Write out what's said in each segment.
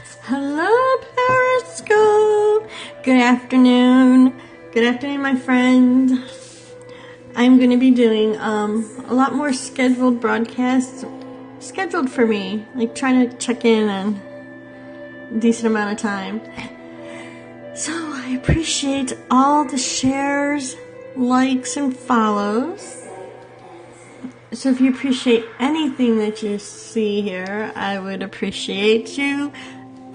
Hello, Periscope. Good afternoon. Good afternoon, my friend. I'm going to be doing a lot more scheduled broadcasts. Scheduled for me. Like trying to check in on a decent amount of time. So I appreciate all the shares, likes, and follows. So if you appreciate anything that you see here, I would appreciate you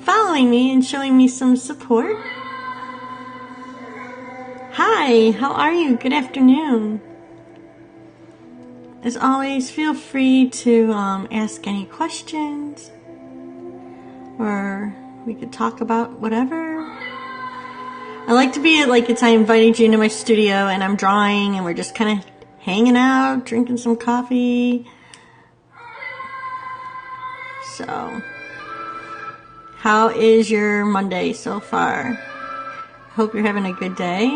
following me and showing me some support. Hi, how are you? Good afternoon. As always, feel free to ask any questions, or we could talk about whatever. I like to be like I invited you into my studio and I'm drawing and we're just kind of hanging out, drinking some coffee. So, how is your Monday so far? Hope you're having a good day.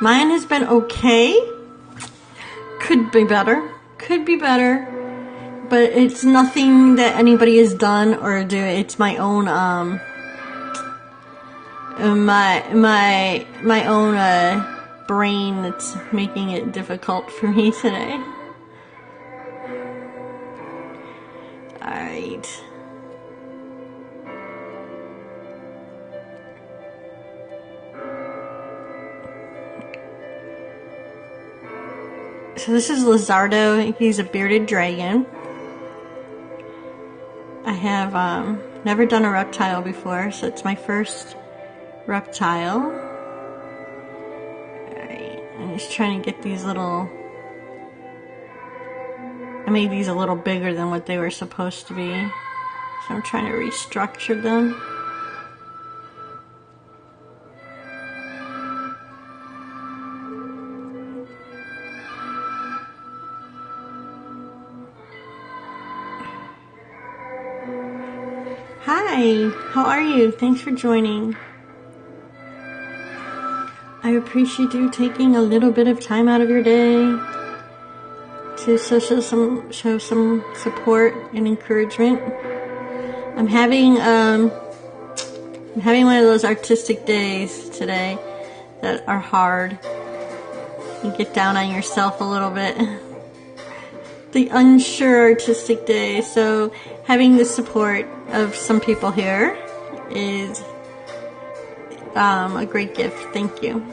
Mine has been okay. Could be better. Could be better. But it's nothing that anybody has done or do. It's my own my own brain that's making it difficult for me today. Alright. So this is Lizardo. He's a bearded dragon. I have never done a reptile before, so it's my first reptile. Alright, I'm just trying to get these little... I made these a little bigger than what they were supposed to be. So I'm trying to restructure them. Hi, how are you? Thanks for joining. I appreciate you taking a little bit of time out of your day to show some support and encouragement. I'm having one of those artistic days today that are hard. You get down on yourself a little bit. The unsure artistic day. So having the support of some people here is a great gift. Thank you.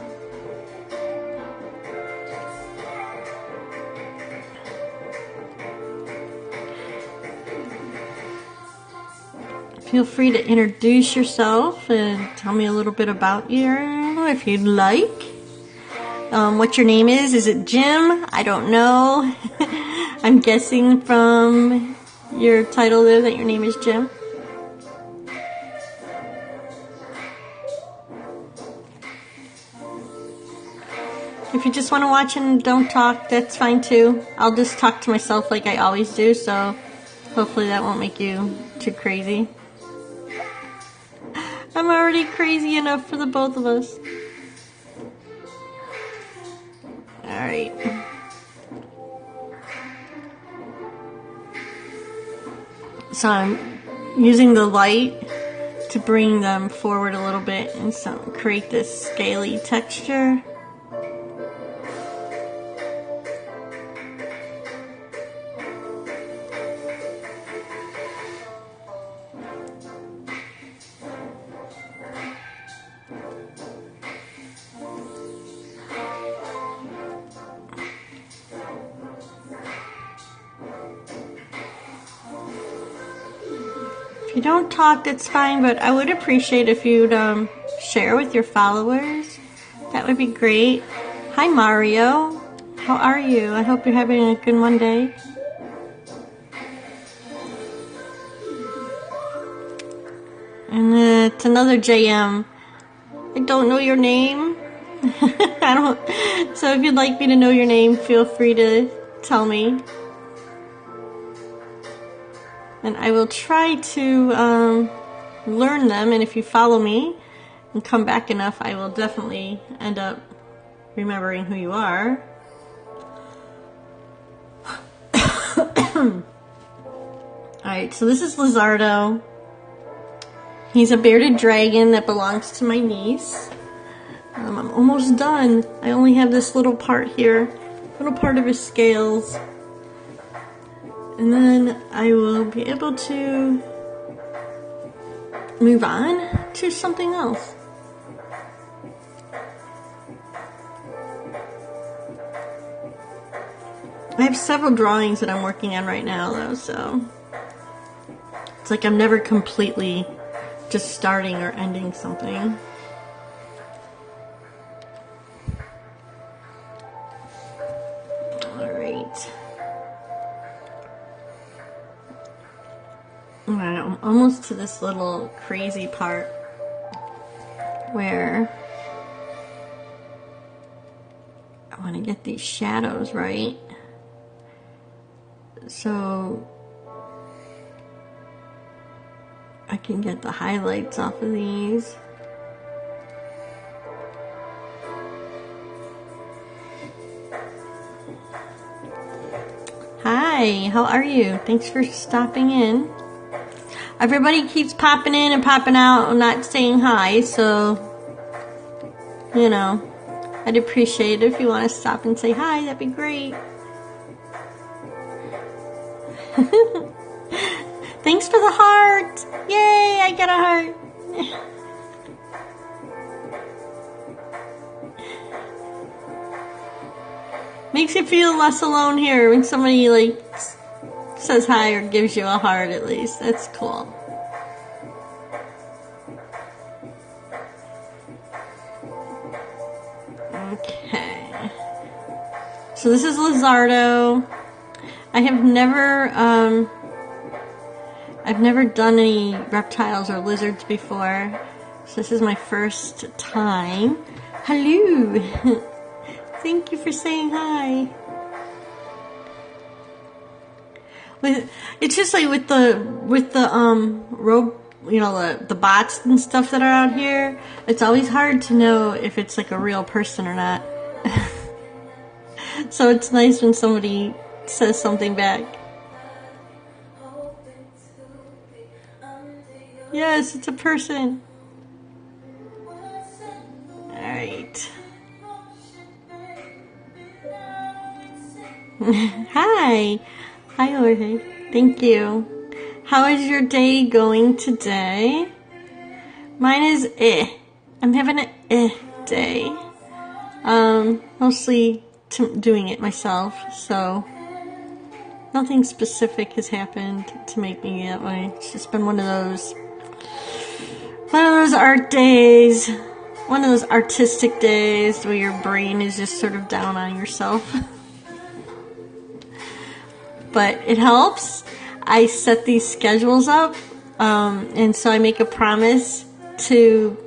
Feel free to introduce yourself and tell me a little bit about you if you'd like. What your name is? Is it Jim? I don't know. I'm guessing from your title there that your name is Jim. If you just want to watch and don't talk, that's fine too. I'll just talk to myself like I always do, so hopefully that won't make you too crazy. I'm already crazy enough for the both of us. Alright. So I'm using the light to bring them forward a little bit and so create this scaly texture. If you don't talk, that's fine, but I would appreciate if you'd share with your followers. That would be great. Hi, Mario. How are you? I hope you're having a good Monday. And it's another JM. I don't know your name. So if you'd like me to know your name, feel free to tell me. And I will try to learn them, and if you follow me and come back enough, I will definitely end up remembering who you are. Alright, so this is Lizardo. He's a bearded dragon that belongs to my niece. I'm almost done. I only have this little part here, little part of his scales. And then I will be able to move on to something else. I have several drawings that I'm working on right now though, so it's like I'm never completely just starting or ending something. Alright. Alright, I'm almost to this little crazy part where I want to get these shadows right. So I can get the highlights off of these. Hi, how are you? Thanks for stopping in. Everybody keeps popping in and popping out and not saying hi, so, you know, I'd appreciate it if you want to stop and say hi, that'd be great. Thanks for the heart! Yay, I got a heart! Makes you feel less alone here when somebody like says hi or gives you a heart at least. That's cool. Okay. So this is Lizardo. I have never, I've never done any reptiles or lizards before, so this is my first time. Hello! Thank you for saying hi. It's just like with the rope, you know, the bots and stuff that are out here, it's always hard to know if it's like a real person or not. So it's nice when somebody says something back. Yes, it's a person. Alright. Hi. Hi, Jorge. Thank you. How is your day going today? Mine is I'm having an day. Mostly doing it myself, so nothing specific has happened to make me that way. It's just been one of those art days, one of those artistic days where your brain is just sort of down on yourself. But it helps. I set these schedules up, and so I make a promise to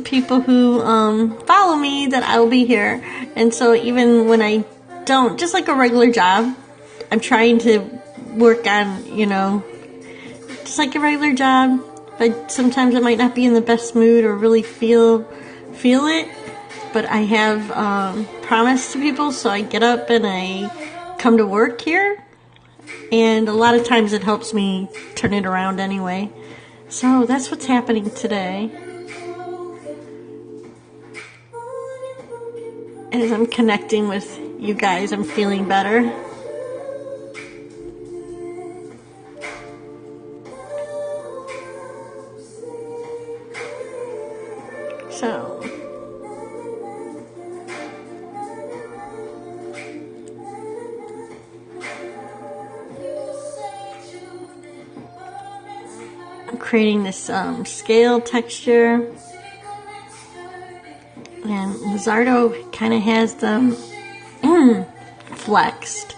people who follow me that I will be here. And so even when I don't, just like a regular job, I'm trying to work on, you know, just like a regular job, but sometimes I might not be in the best mood or really feel it, but I have promised to people, so I get up and I come to work here, and a lot of times it helps me turn it around anyway. So that's what's happening today. As I'm connecting with you guys, I'm feeling better. So I'm creating this scale texture. And Lizardo kind of has them flexed.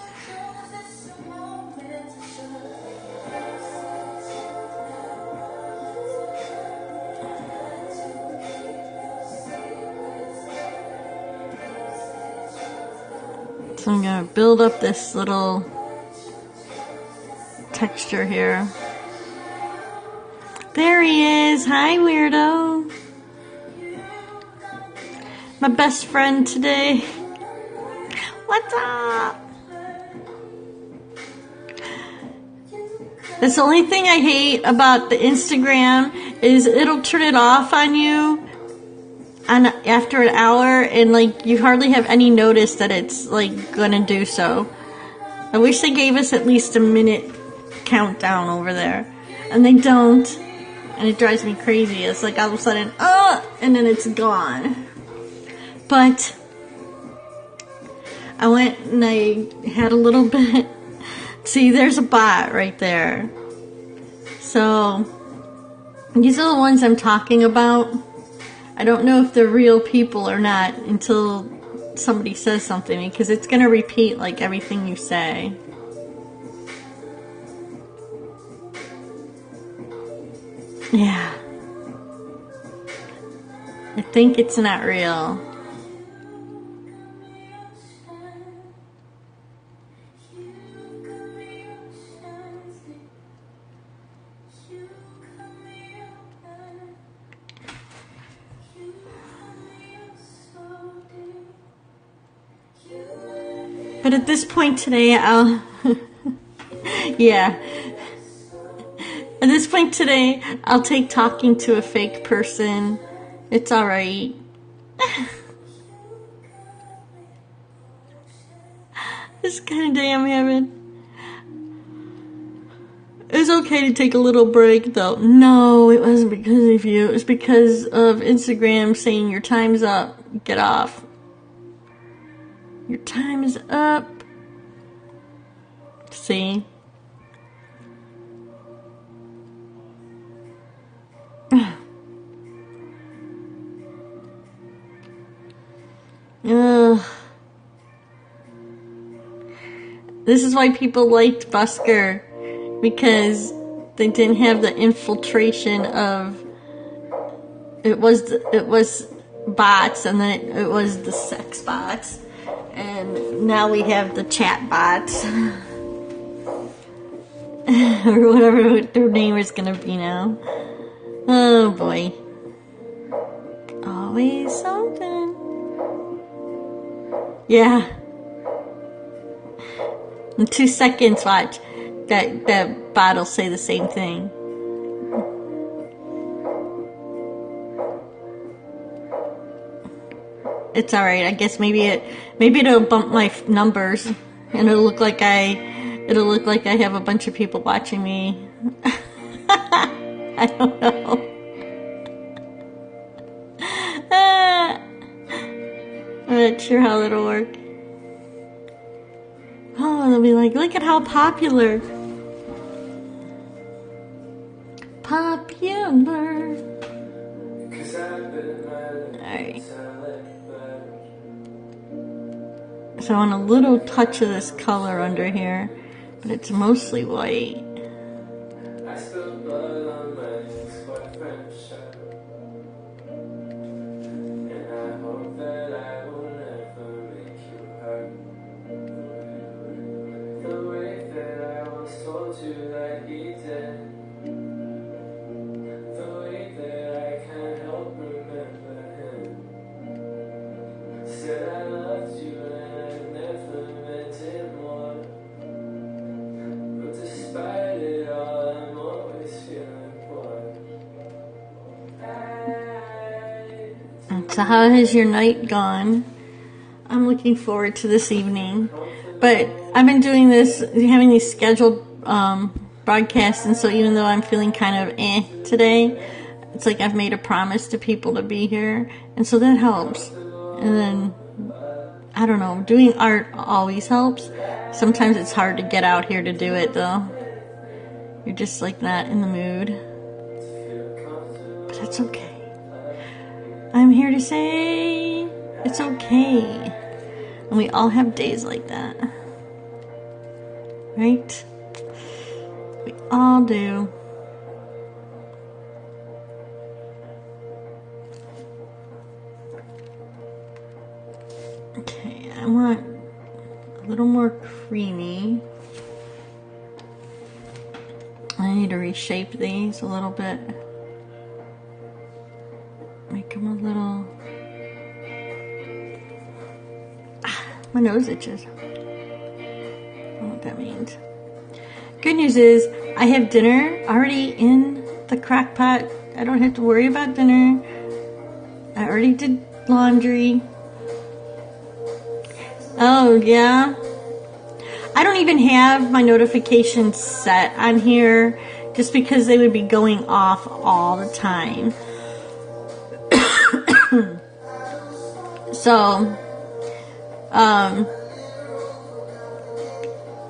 So I'm going to build up this little texture here. There he is. Hi, weirdo. My best friend today. What's up? That's the only thing I hate about the Instagram is it'll turn it off on you after an hour, and like you hardly have any notice that it's like gonna do so. I wish they gave us at least a minute countdown over there, and they don't, and it drives me crazy. It's like all of a sudden, and then it's gone. But I went and I had a little bit. See, there's a bot right there. So these are the ones I'm talking about. I don't know if they're real people or not until somebody says something, because it's going to repeat like everything you say. Yeah. I think it's not real. But at this point today, yeah. At this point today, I'll take talking to a fake person. It's alright. This kind of day I'm having. It's okay to take a little break, though. No, it wasn't because of you. It was because of Instagram saying your time's up. Get off. Your time is up. See? This is why people liked Busker, because they didn't have the infiltration of it was bots, and then it was the sex bots. And now we have the chat bots. Or whatever their name is gonna be now. Oh boy. Always something. Yeah. In 2 seconds, watch. That bot will say the same thing. It's alright. I guess maybe it'll bump my numbers, and it'll look like I have a bunch of people watching me. I don't know. I'm not sure how it'll work. Oh, they'll be like, look at how popular. Popular. Alright. So I want a little touch of this color under here, but it's mostly white. So how has your night gone? I'm looking forward to this evening. But I've been doing this, having these scheduled broadcasts, and so even though I'm feeling kind of today, it's like I've made a promise to people to be here, and so that helps. And then, I don't know, doing art always helps. Sometimes it's hard to get out here to do it, though. You're just like not in the mood. But that's okay. I'm here to say it's okay. And we all have days like that. Right? We all do. Okay, I want a little more creamy. I need to reshape these a little bit. Make them a little... my nose itches. I don't know what that means. good news is I have dinner already in the crock pot. I don't have to worry about dinner. I already did laundry. Oh, yeah. I don't even have my notifications set on here just because they would be going off all the time. So,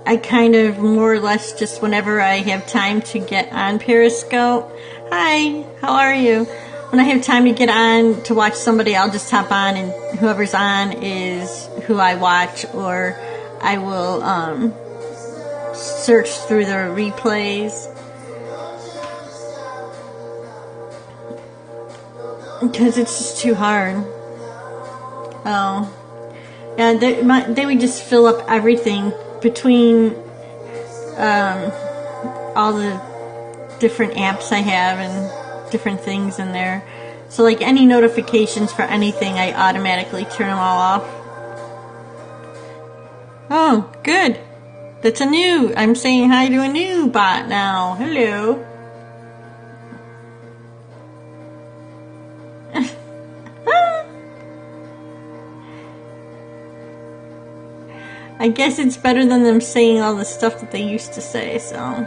I kind of more or less just whenever I have time to get on Periscope. Hi, how are you? When I have time to get on to watch somebody, I'll just hop on, and whoever's on is who I watch, or I will search through the replays. Because it's just too hard. Oh. Yeah, they would just fill up everything between all the different apps I have and different things in there. So like any notifications for anything, I automatically turn them all off. Oh, good. That's a new. I'm saying hi to a new bot now. Hello. I guess it's better than them saying all the stuff that they used to say, so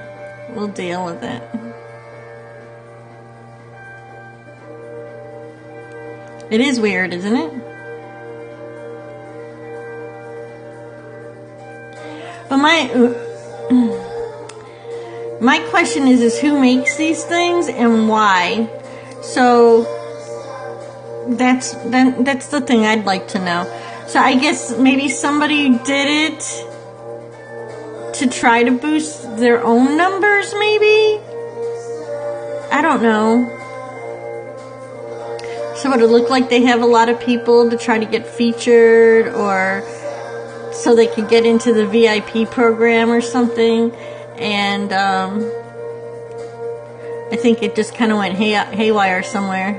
we'll deal with it. It is weird, isn't it? But my question is who makes these things and why? So that's the thing I'd like to know. So I guess maybe somebody did it to try to boost their own numbers, maybe? I don't know. So would it look like they have a lot of people to try to get featured, or so they could get into the VIP program or something? And I think it just kind of went haywire somewhere.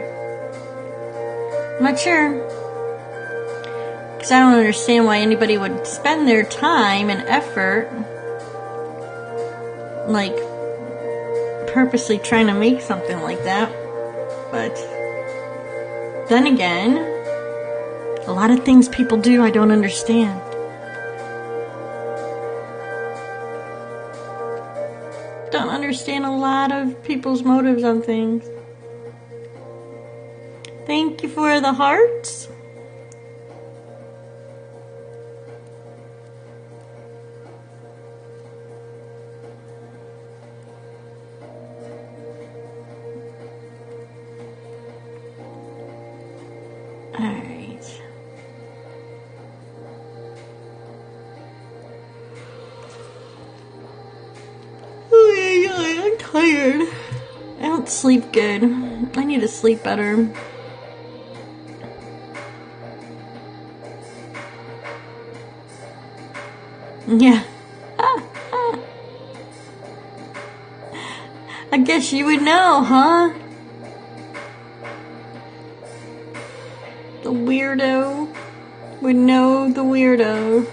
I'm not sure. Because I don't understand why anybody would spend their time and effort, like, purposely trying to make something like that. But then again, a lot of things people do I don't understand. Don't understand a lot of people's motives on things. Thank you for the hearts. Alright. Oh yeah, I'm tired. I don't sleep good. I need to sleep better. Yeah. I guess you would know, huh? The weirdo would know the weirdo.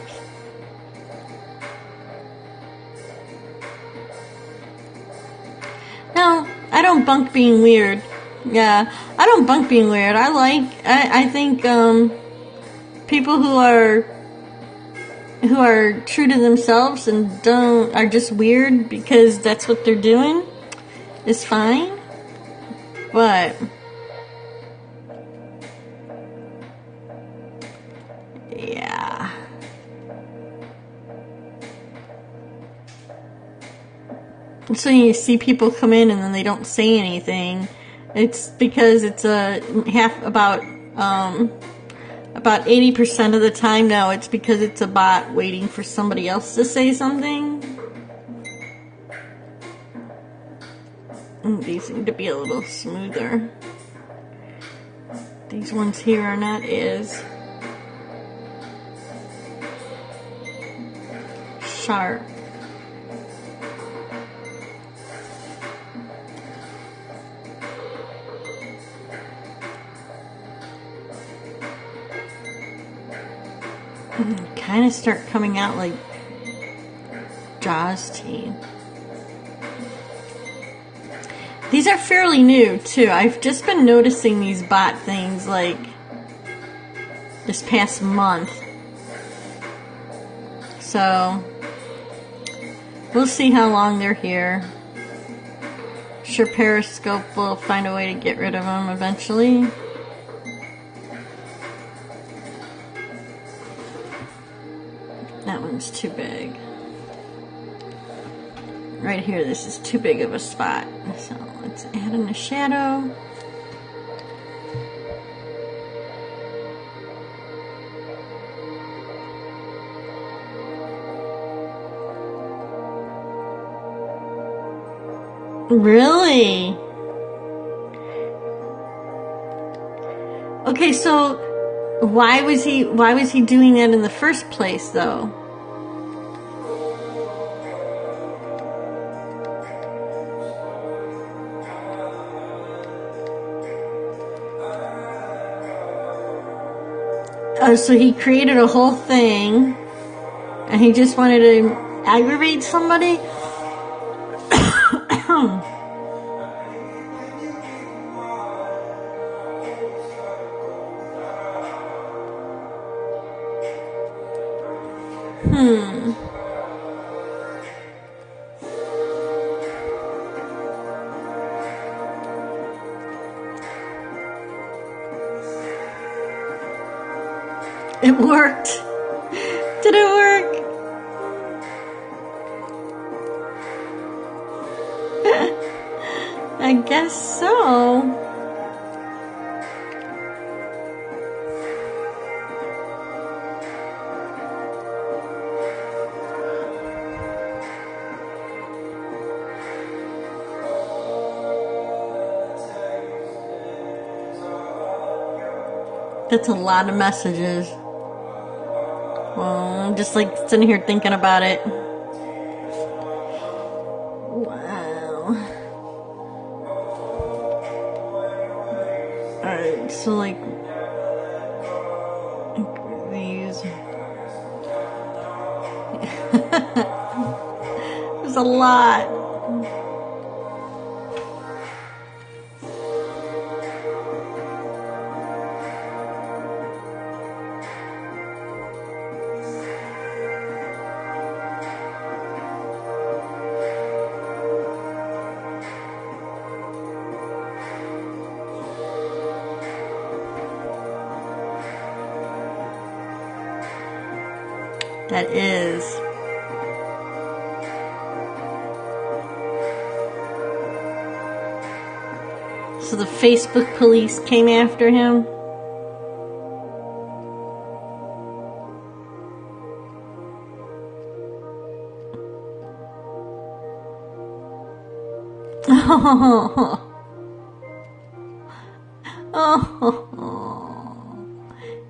No, I don't bunk being weird. Yeah, I don't bunk being weird. I think people who are true to themselves and are just weird because that's what they're doing is fine. But yeah. So you see people come in and then they don't say anything. It's because it's about 80% of the time now it's because it's a bot waiting for somebody else to say something. These need to be a little smoother. These ones here are not as sharp. Kind of start coming out like Jaws teeth. These are fairly new too. I've just been noticing these bot things like this past month. So we'll see how long they're here. Sure, Periscope will find a way to get rid of them eventually. That one's too big. Right here, this is too big of a spot. So let's add in a shadow. Really? Okay, so why was he doing that in the first place though? Oh, so he created a whole thing and he just wanted to aggravate somebody? It worked. Did it work? I guess so. That's a lot of messages. Well, I'm just like sitting here thinking about it. Wow. Alright, so like these. There's a lot. That is. So the Facebook police came after him? Oh. Oh.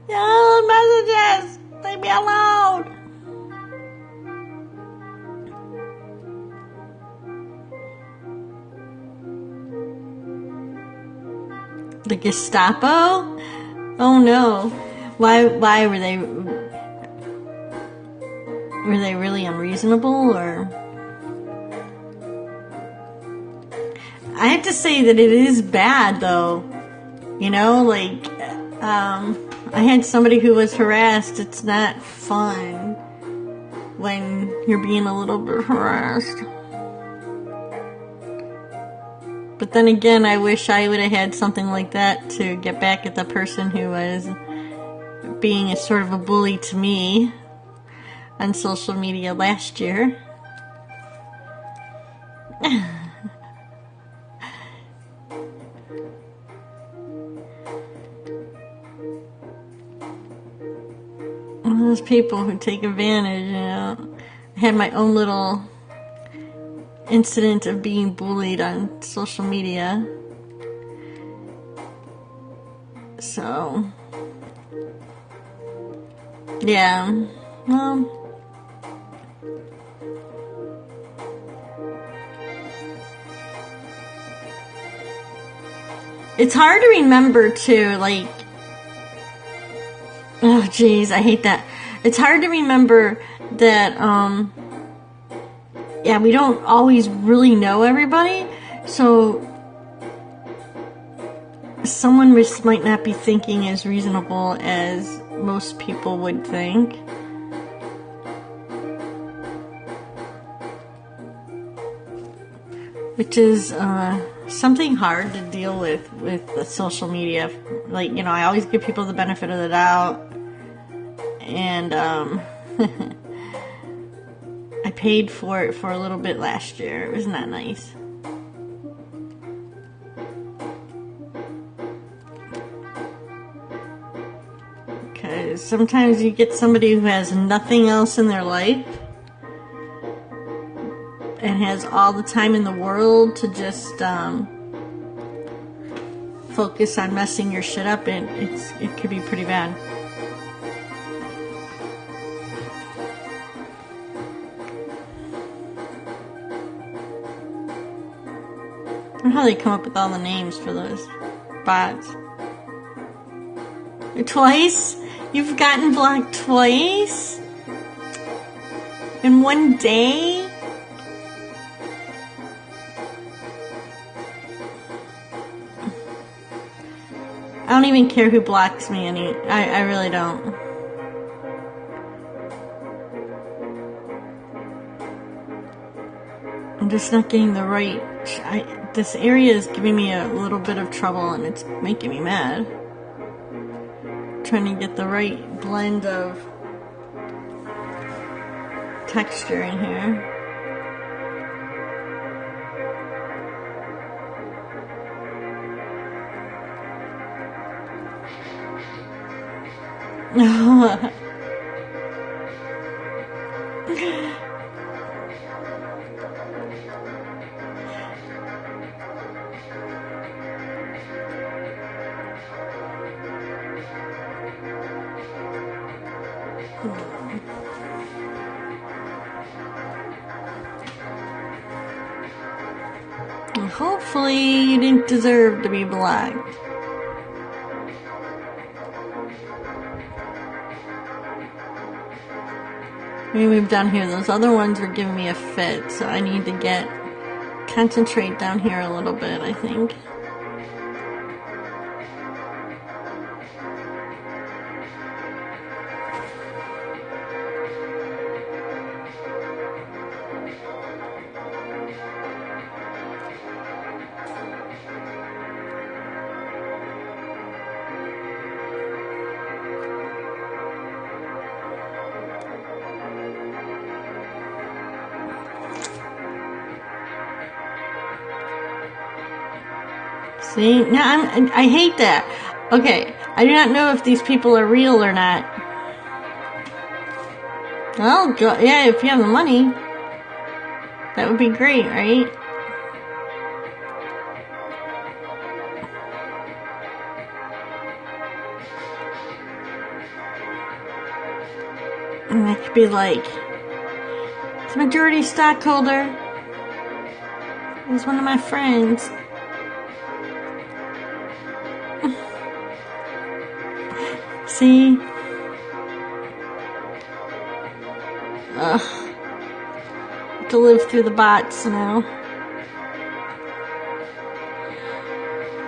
Yellow messages! Leave me alone! The Gestapo? Oh no. Why were they really unreasonable, or? I have to say that it is bad though. You know, like I had somebody who was harassed. It's not fun when you're being a little bit harassed. But then again, I wish I would have had something like that to get back at the person who was being a sort of a bully to me on social media last year. Those people who take advantage, you know. I had my own little incident of being bullied on social media. So, yeah, well, it's hard to remember too, like, oh geez, I hate that. It's hard to remember that, yeah, we don't always really know everybody, so someone just might not be thinking as reasonable as most people would think. Which is something hard to deal with the social media. Like, you know, I always give people the benefit of the doubt. And I paid for it for a little bit last year. It was not nice. Because sometimes you get somebody who has nothing else in their life and has all the time in the world to just focus on messing your shit up, and it could be pretty bad. I don't know how they come up with all the names for those bots. Twice? You've gotten blocked twice? In one day? I don't even care who blocks me I really don't. I'm just not getting the right... this area is giving me a little bit of trouble and it's making me mad. Trying to get the right blend of texture in here. Hopefully you didn't deserve to be blocked. Let me move down here. Those other ones are giving me a fit, so I need to concentrate down here a little bit, I think. See? Now I hate that. Okay, I do not know if these people are real or not. Well, yeah, if you have the money. That would be great, right? And I could be like, the majority stockholder is one of my friends. See? Ugh. Have to live through the bots now.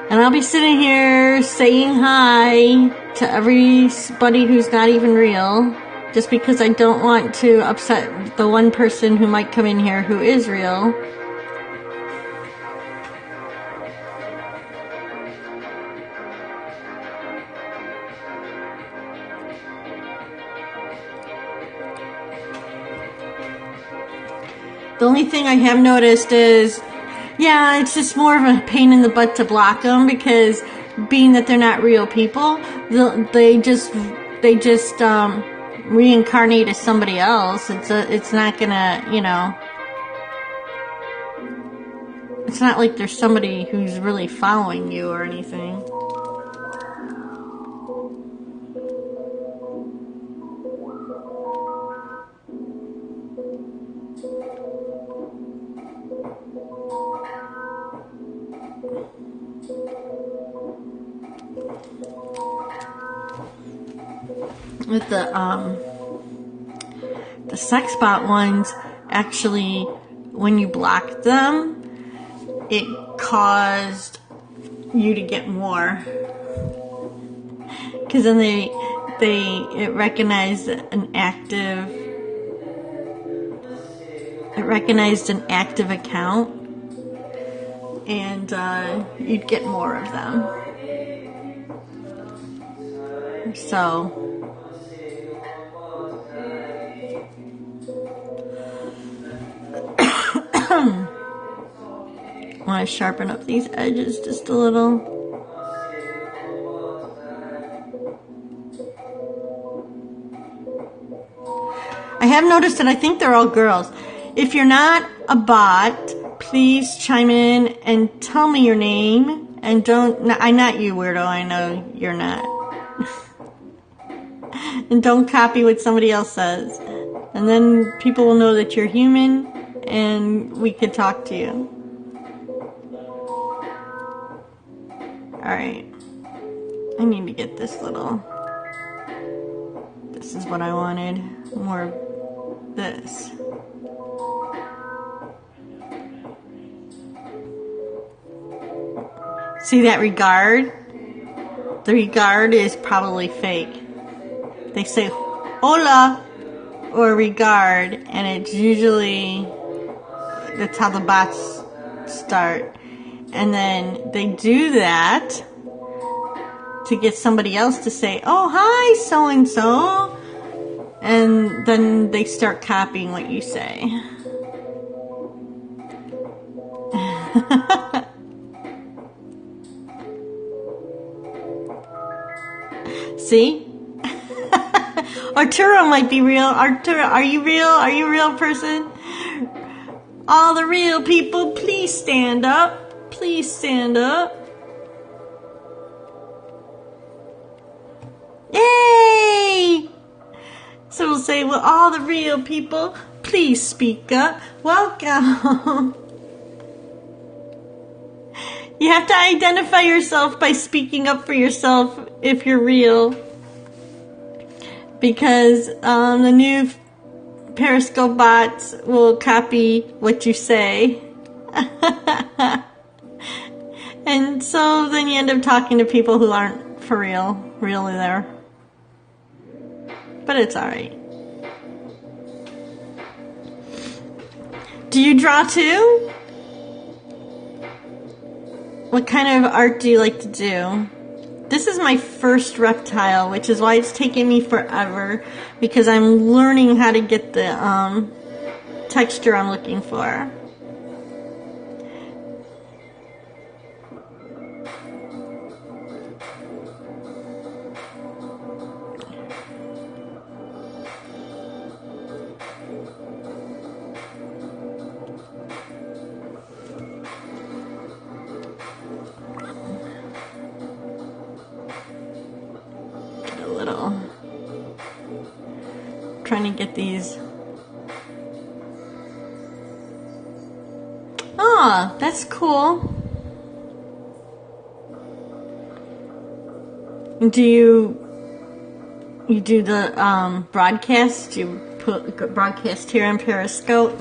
And I'll be sitting here saying hi to everybody who's not even real, just because I don't want to upset the one person who might come in here who is real. The only thing I have noticed is, yeah, it's just more of a pain in the butt to block them, because being that they're not real people, they just reincarnate as somebody else. It's not gonna, you know, it's not like there's somebody who's really following you or anything. With the sex bot ones, actually, when you blocked them, it caused you to get more, because then it recognized an active account, and you'd get more of them. So I want to sharpen up these edges just a little. I have noticed that I think they're all girls. If you're not a bot, please chime in and tell me your name. And I'm not you, weirdo. I know you're not. And don't copy what somebody else says. And then people will know that you're human and we could talk to you. Alright. I need to get this little... This is what I wanted. More of this. See that regard? The regard is probably fake. They say hola or regard, and it's usually, that's how the bots start. And then they do that to get somebody else to say, oh, hi, so-and-so. And then they start copying what you say. See? Arturo might be real. Arturo, are you real? Are you a real person? All the real people, please stand up. Please stand up. Yay! So we'll say, well, all the real people, please speak up. Welcome. You have to identify yourself by speaking up for yourself if you're real. Because the new Periscope bots will copy what you say. And so then you end up talking to people who aren't for real, really there. But it's alright. Do you draw too? What kind of art do you like to do? This is my first reptile, which is why it's taking me forever, because I'm learning how to get the texture I'm looking for. Trying to get these. Ah, that's cool. Do you do the broadcast? Do you put broadcast here on Periscope?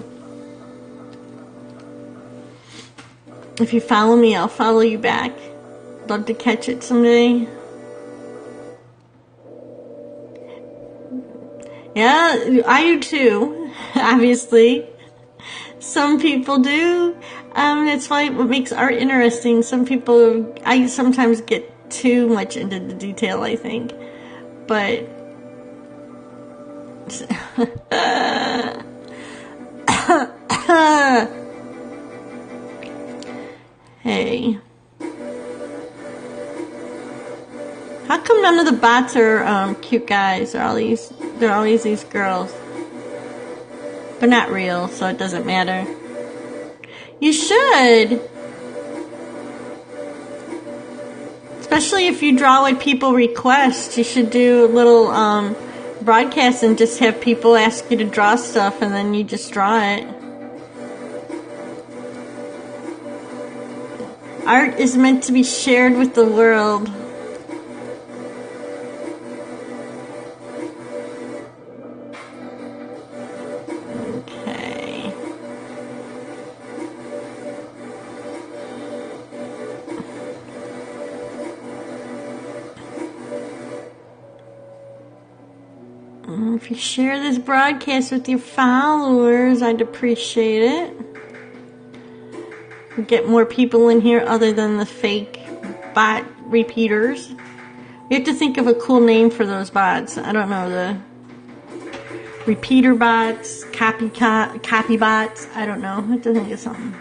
If you follow me, I'll follow you back. Love to catch it someday. Yeah, I do too, obviously. Some people do. That's why what makes art interesting. Some people, I sometimes get too much into the detail, I think. But hey. How come none of the bots are cute guys? They're always these girls. They're not real, so it doesn't matter. You should. Especially if you draw what people request. You should do a little broadcast and just have people ask you to draw stuff and then you just draw it. Art is meant to be shared with the world. If you share this broadcast with your followers, I'd appreciate it. Get more people in here other than the fake bot repeaters. You have to think of a cool name for those bots. I don't know, the repeater bots, copy bots. I don't know. I have to think of something.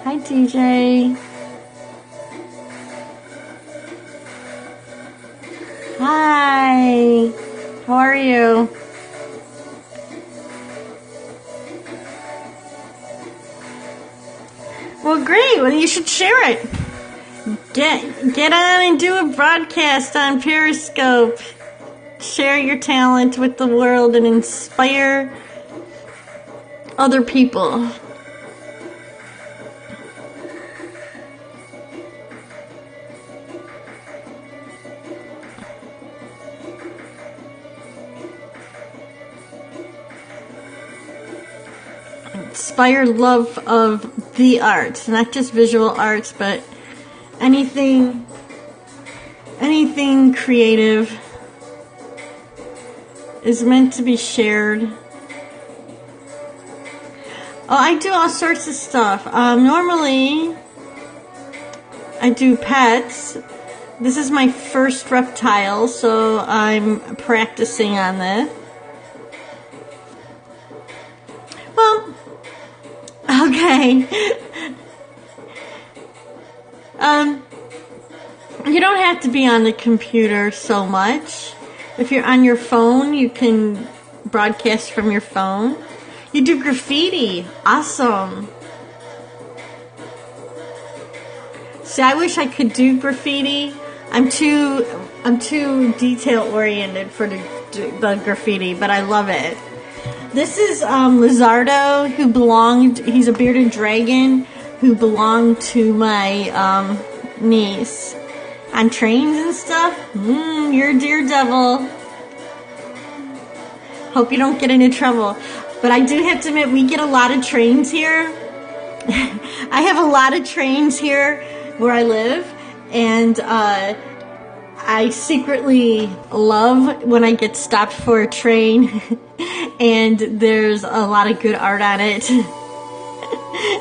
Hi, DJ. Hi. How are you? Well, great. Well, you should share it. Get on and do a broadcast on Periscope. Share your talent with the world and inspire other people. Inspire love of the arts, not just visual arts, but anything creative is meant to be shared. Oh, I do all sorts of stuff. Normally, I do pets. This is my first reptile, so I'm practicing on this. Well, okay. You don't have to be on the computer so much. If you're on your phone, you can broadcast from your phone. You do graffiti. Awesome. See, I wish I could do graffiti. I'm too detail oriented for the graffiti, but I love it. This is Lizardo, he's a bearded dragon who belonged to my niece. On trains and stuff? You're a daredevil. Hope you don't get into trouble. But I do have to admit, we get a lot of trains here. I have a lot of trains here where I live, and I secretly love when I get stopped for a train and there's a lot of good art on it.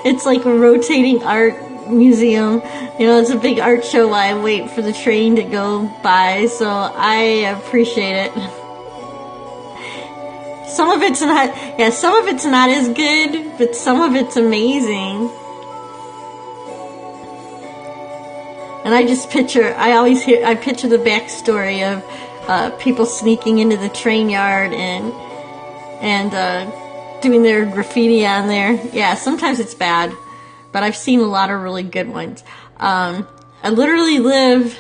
It's like a rotating art museum. You know, it's a big art show while I wait for the train to go by, so I appreciate it. Some of it's not as good, but some of it's amazing. And I picture the backstory of people sneaking into the train yard and doing their graffiti on there. Yeah, sometimes it's bad, but I've seen a lot of really good ones. I literally live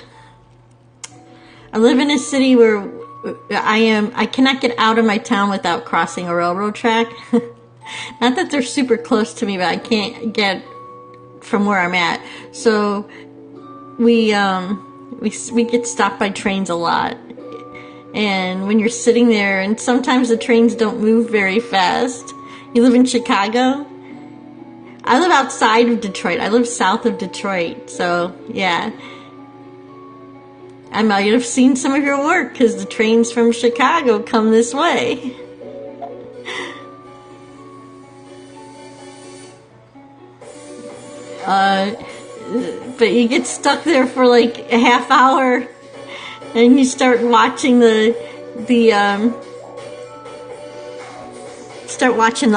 in a city where I cannot get out of my town without crossing a railroad track. Not that they're super close to me, but I can't get from where I'm at. So we get stopped by trains a lot. And when you're sitting there, and sometimes the trains don't move very fast. You live in Chicago? I live outside of Detroit. I live south of Detroit. So, yeah. I might have seen some of your work because the trains from Chicago come this way. But you get stuck there for like a half hour and you start watching the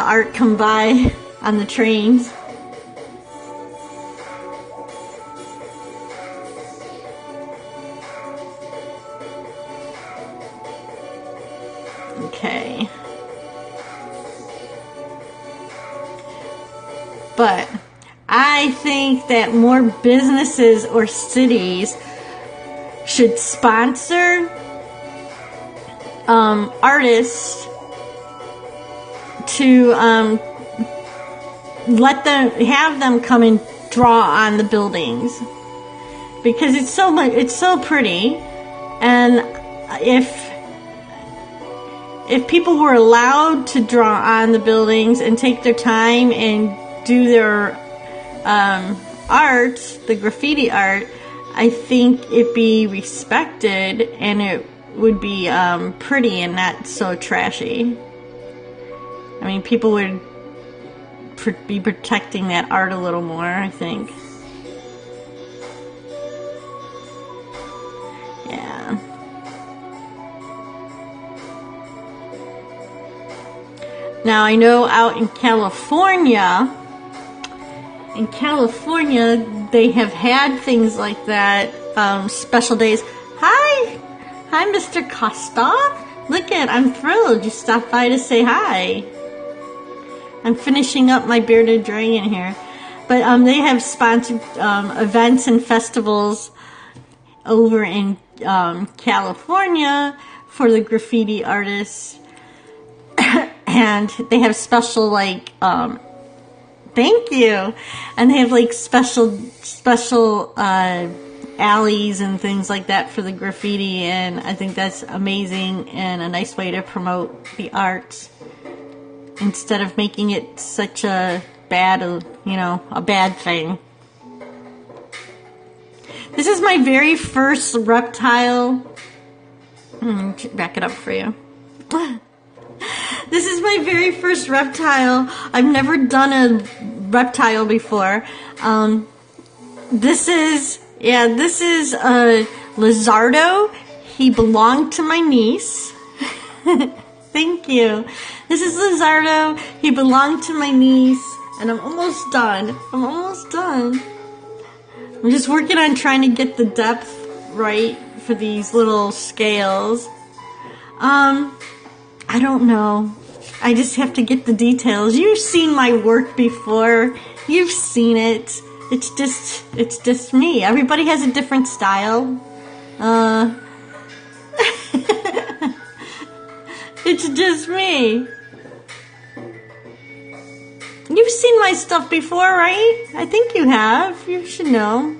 art come by on the trains. Okay. But I think that more businesses or cities should sponsor artists to have them come and draw on the buildings, because it's so pretty, and if people were allowed to draw on the buildings and take their time and do their art, the graffiti art, I think it'd be respected and it would be pretty and not so trashy. I mean, people would be protecting that art a little more, I think. Yeah. Now, I know out in California, they have had things like that, special days. Hi, Mr. Costa. Look I'm thrilled you stopped by to say hi. I'm finishing up my bearded dragon here. But they have sponsored events and festivals over in California for the graffiti artists. And they have special, like, thank you. And they have, like, special alleys and things like that for the graffiti. And I think that's amazing and a nice way to promote the arts, instead of making it such a bad, a bad thing. This is my very first reptile. Back it up for you. This is my very first reptile. I've never done a reptile before. This is Lizardo. He belonged to my niece. Thank you. This is Lizardo. He belonged to my niece, and I'm almost done. I'm just working on trying to get the depth right for these little scales. I don't know. I just have to get the details. You've seen my work before. You've seen it. It's just me. Everybody has a different style. It's just me. You've seen my stuff before, right? I think you have. You should know.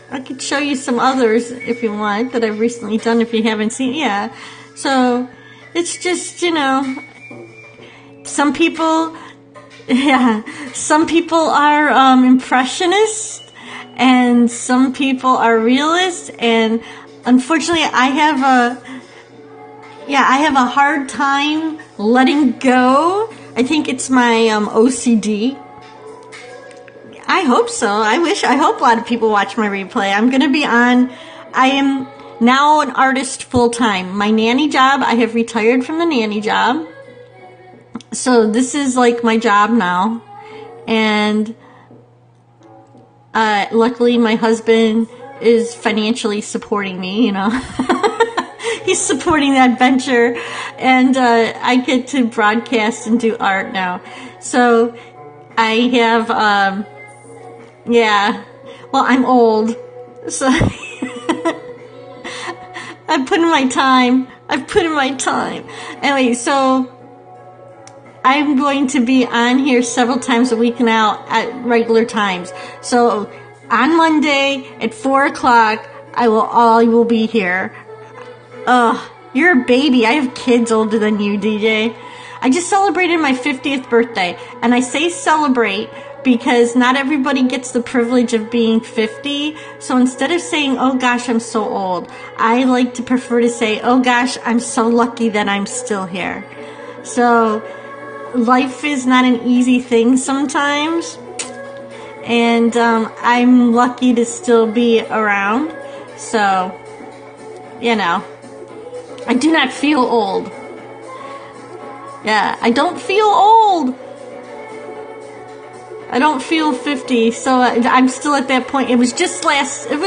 I could show you some others if you want that I've recently done if you haven't seen. Yeah. So it's just, some people are impressionists and some people are realists, and unfortunately I have a hard time letting go. I think it's my OCD. I hope so. I hope a lot of people watch my replay. I am now an artist full time. My nanny job, I have retired from the nanny job. So this is like my job now. And luckily my husband is financially supporting me, He's supporting that venture, and I get to broadcast and do art now. So I have, well, I'm old, so I've put in my time. Anyway, so I'm going to be on here several times a week now at regular times. So on Monday at 4 o'clock, I will be here. You're a baby. I have kids older than you, DJ. I just celebrated my 50th birthday, and I say celebrate because not everybody gets the privilege of being 50. So instead of saying, oh gosh, I'm so old, I like to prefer to say, oh gosh, I'm so lucky that I'm still here. So life is not an easy thing sometimes, and I'm lucky to still be around. So, I do not feel old. Yeah, I don't feel old. I don't feel 50, so I'm still at that point. It was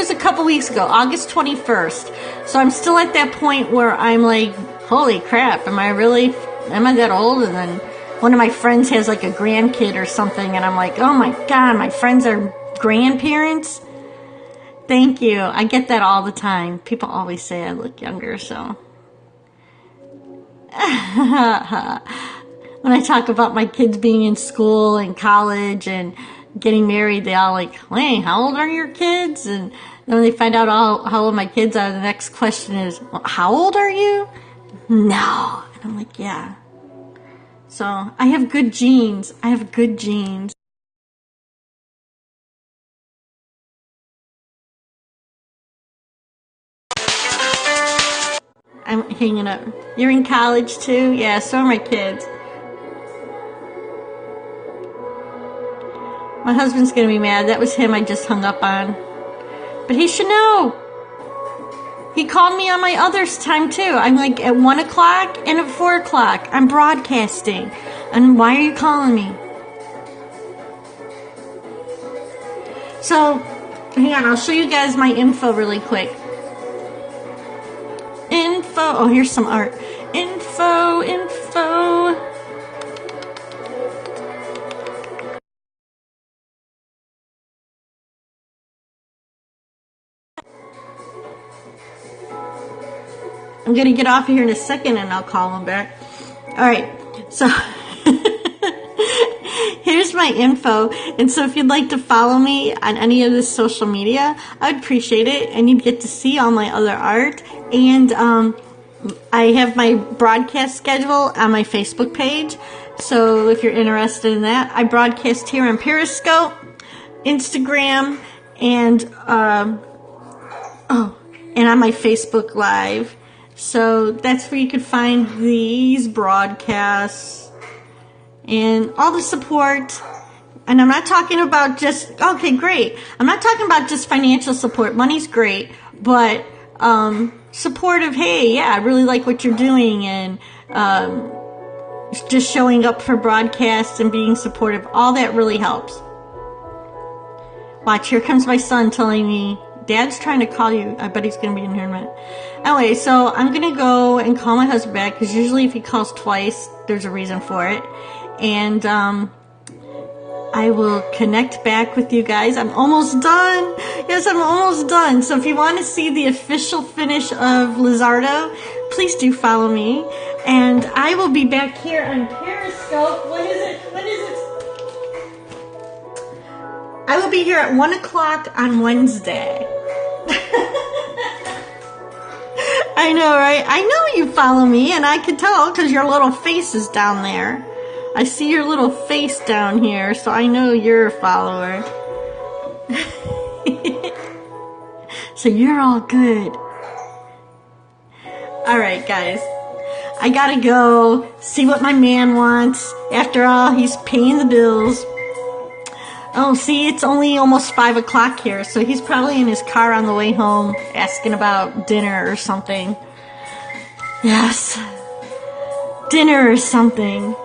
a couple weeks ago, August 21st. So I'm still at that point where I'm like, holy crap, am I that old? And then one of my friends has like a grandkid or something, and I'm like, oh my God, my friends are grandparents? Thank you. I get that all the time. People always say I look younger, so. When I talk about my kids being in school and college and getting married, they all like, hey, how old are your kids? And then when they find out how old my kids are, the next question is, well, how old are you? no. And I'm like, yeah. So I have good genes. I have good genes. I'm hanging up. You're in college too? Yeah, so are my kids. My husband's gonna be mad. That was him I just hung up on. But he should know. He called me on my other time too. I'm like at 1 o'clock and at 4 o'clock. I'm broadcasting. And why are you calling me? So, hang on, I'll show you guys my info really quick. Info. Oh, here's some art. Info. I'm going to get off of here in a second and I'll call him back. Alright, so here's my info. And so if you'd like to follow me on any of this social media, I'd appreciate it. And you'd get to see all my other art. And I have my broadcast schedule on my Facebook page. So if you're interested in that, I broadcast here on Periscope, Instagram, and on my Facebook Live. So that's where you could find these broadcasts and all the support. And I'm not talking about just, okay, great. I'm not talking about just financial support. Money's great, but support of, hey, yeah, I really like what you're doing, and just showing up for broadcasts and being supportive. All that really helps. Watch, here comes my son telling me, Dad's trying to call you. I bet he's going to be in here in a minute. Anyway, so I'm going to go and call my husband back, because usually if he calls twice, there's a reason for it. And I will connect back with you guys. I'm almost done. Yes, I'm almost done. So if you want to see the official finish of Lizardo, please do follow me. And I will be back here on Periscope. When is it? I will be here at 1 o'clock on Wednesday. I know, right? I know you follow me, and I can tell because your little face is down there. I see your little face down here, so I know you're a follower. So you're all good. Alright, guys. I gotta go see what my man wants. After all, he's paying the bills. Oh, see, it's only almost 5 o'clock here, so he's probably in his car on the way home asking about dinner or something. Yes. Dinner or something.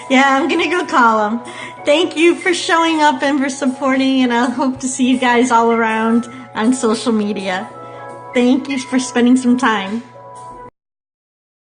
Yeah, I'm gonna go call him. Thank you for showing up and for supporting, and I hope to see you guys all around on social media. Thank you for spending some time.